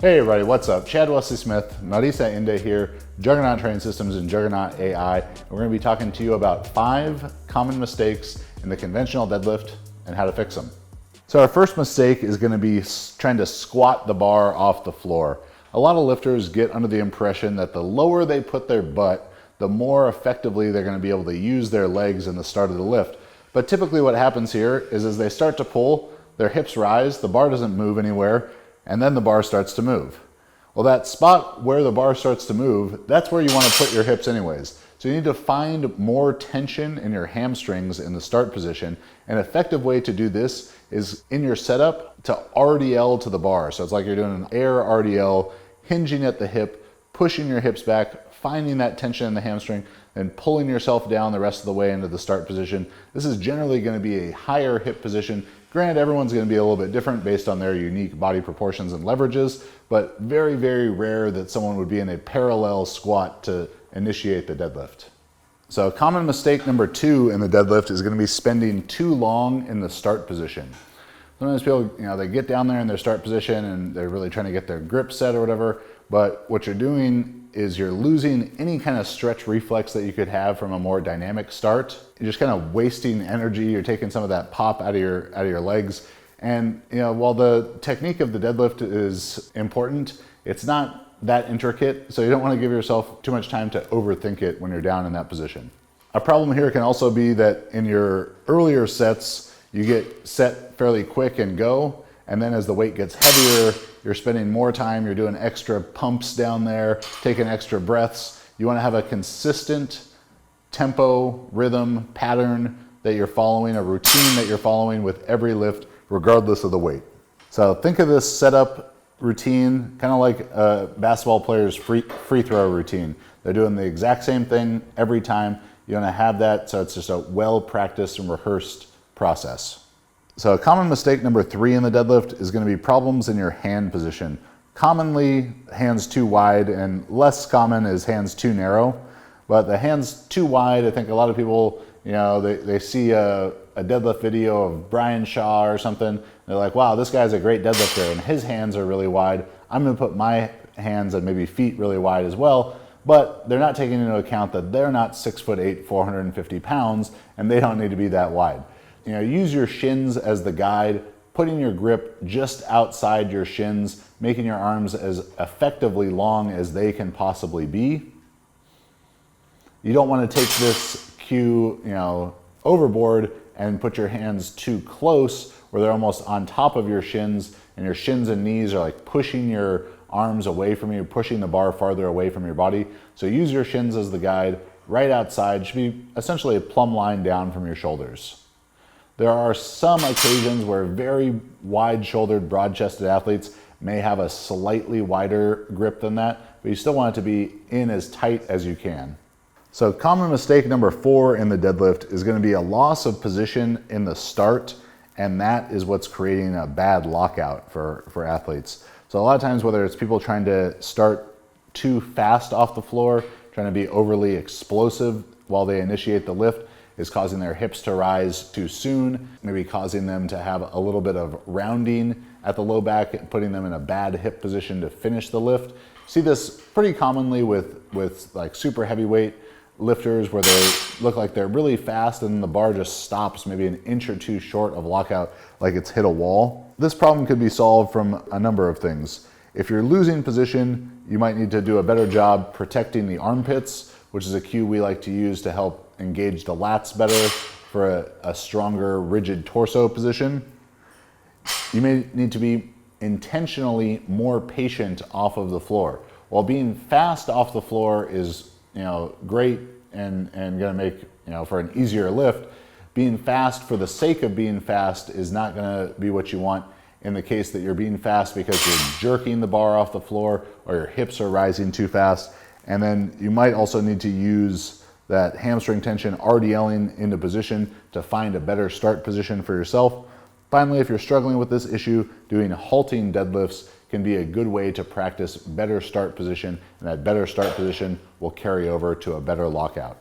Hey everybody, what's up? Wesley Smith, Marisa, Inda here, Juggernaut Training Systems and Juggernaut AI. And we're going to be talking to you about 5 common mistakes in the conventional deadlift and how to fix them. So our first mistake is going to be trying to squat the bar off the floor. A lot of lifters get under the impression that the lower they put their butt, the more effectively they're going to be able to use their legs in the start of the lift. But typically what happens here is as they start to pull, their hips rise, the bar doesn't move anywhere, and then the bar starts to move. Well, that spot where the bar starts to move, that's where you want to put your hips anyways. So you need to find more tension in your hamstrings in the start position. An effective way to do this is in your setup to RDL to the bar. So it's like you're doing an air RDL, hinging at the hip, pushing your hips back, finding that tension in the hamstring, and pulling yourself down the rest of the way into the start position. This is generally going to be a higher hip position. Granted, everyone's going to be a little bit different based on their unique body proportions and leverages, but very, very rare that someone would be in a parallel squat to initiate the deadlift. So common mistake number 2 in the deadlift is going to be spending too long in the start position. Sometimes people, they get down there in their start position and they're really trying to get their grip set or whatever, but what you're doing is you're losing any kind of stretch reflex that you could have from a more dynamic start. You're just kind of wasting energy. You're taking some of that pop out of your legs. And while the technique of the deadlift is important, it's not that intricate, so you don't want to give yourself too much time to overthink it when you're down in that position. A problem here can also be that in your earlier sets, you get set fairly quick and go, and then as the weight gets heavier, you're spending more time, you're doing extra pumps down there, taking extra breaths. You want to have a consistent tempo, rhythm, pattern that you're following, a routine that you're following with every lift, regardless of the weight. So think of this setup routine kind of like a basketball player's free throw routine. They're doing the exact same thing every time. You want to have that so it's just a well-practiced and rehearsed process. So a common mistake number 3 in the deadlift is going to be problems in your hand position. Commonly, hands too wide, and less common is hands too narrow. But the hands too wide, I think a lot of people, they see a deadlift video of Brian Shaw or something. They're like, wow, this guy's a great deadlifter and his hands are really wide. I'm going to put my hands and maybe feet really wide as well. But they're not taking into account that they're not 6'8", 450 pounds, and they don't need to be that wide. Use your shins as the guide, putting your grip just outside your shins, making your arms as effectively long as they can possibly be. You don't want to take this cue, overboard and put your hands too close where they're almost on top of your shins, and your shins and knees are like pushing your arms away from you, pushing the bar farther away from your body. So use your shins as the guide, right outside, should be essentially a plumb line down from your shoulders. There are some occasions where very wide-shouldered, broad-chested athletes may have a slightly wider grip than that, but you still want it to be in as tight as you can. So common mistake number 4 in the deadlift is going to be a loss of position in the start, and that is what's creating a bad lockout for athletes. So a lot of times, whether it's people trying to start too fast off the floor, trying to be overly explosive while they initiate the lift, is causing their hips to rise too soon, maybe causing them to have a little bit of rounding at the low back and putting them in a bad hip position to finish the lift. See this pretty commonly with like super heavyweight lifters where they look like they're really fast and the bar just stops maybe an inch or 2 short of lockout, like it's hit a wall. This problem could be solved from a number of things. If you're losing position, you might need to do a better job protecting the armpits, which is a cue we like to use to help engage the lats better for a stronger, rigid torso position. You may need to be intentionally more patient off of the floor. While being fast off the floor is great and gonna make for an easier lift, being fast for the sake of being fast is not gonna be what you want in the case that you're being fast because you're jerking the bar off the floor or your hips are rising too fast. And then you might also need to use that hamstring tension RDLing into position to find a better start position for yourself. Finally, if you're struggling with this issue, doing halting deadlifts can be a good way to practice better start position, and that better start position will carry over to a better lockout.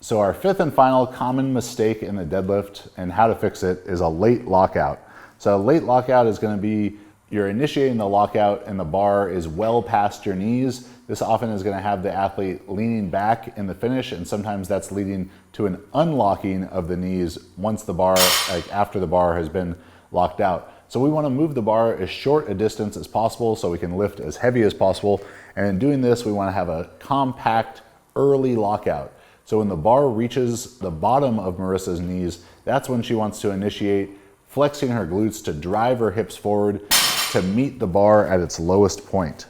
So our 5th and final common mistake in the deadlift and how to fix it is a late lockout. So late lockout is going to be You're initiating the lockout and the bar is well past your knees. This often is going to have the athlete leaning back in the finish, and sometimes that's leading to an unlocking of the knees once the bar, like after the bar has been locked out. So we want to move the bar as short a distance as possible so we can lift as heavy as possible. And in doing this, we want to have a compact early lockout. So when the bar reaches the bottom of Marisa's knees, that's when she wants to initiate flexing her glutes to drive her hips forward to meet the bar at its lowest point.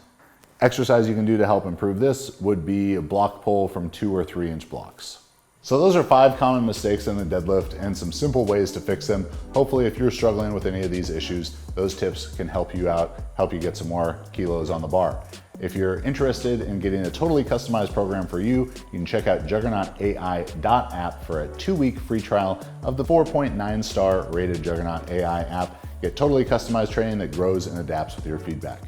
Exercise you can do to help improve this would be a block pull from 2 or 3 inch blocks. So those are 5 common mistakes in the deadlift and some simple ways to fix them. Hopefully if you're struggling with any of these issues, those tips can help you out, help you get some more kilos on the bar. If you're interested in getting a totally customized program for you, you can check out juggernautai.app for a 2-week free trial of the 4.9 star rated Juggernaut AI app. Get totally customized training that grows and adapts with your feedback.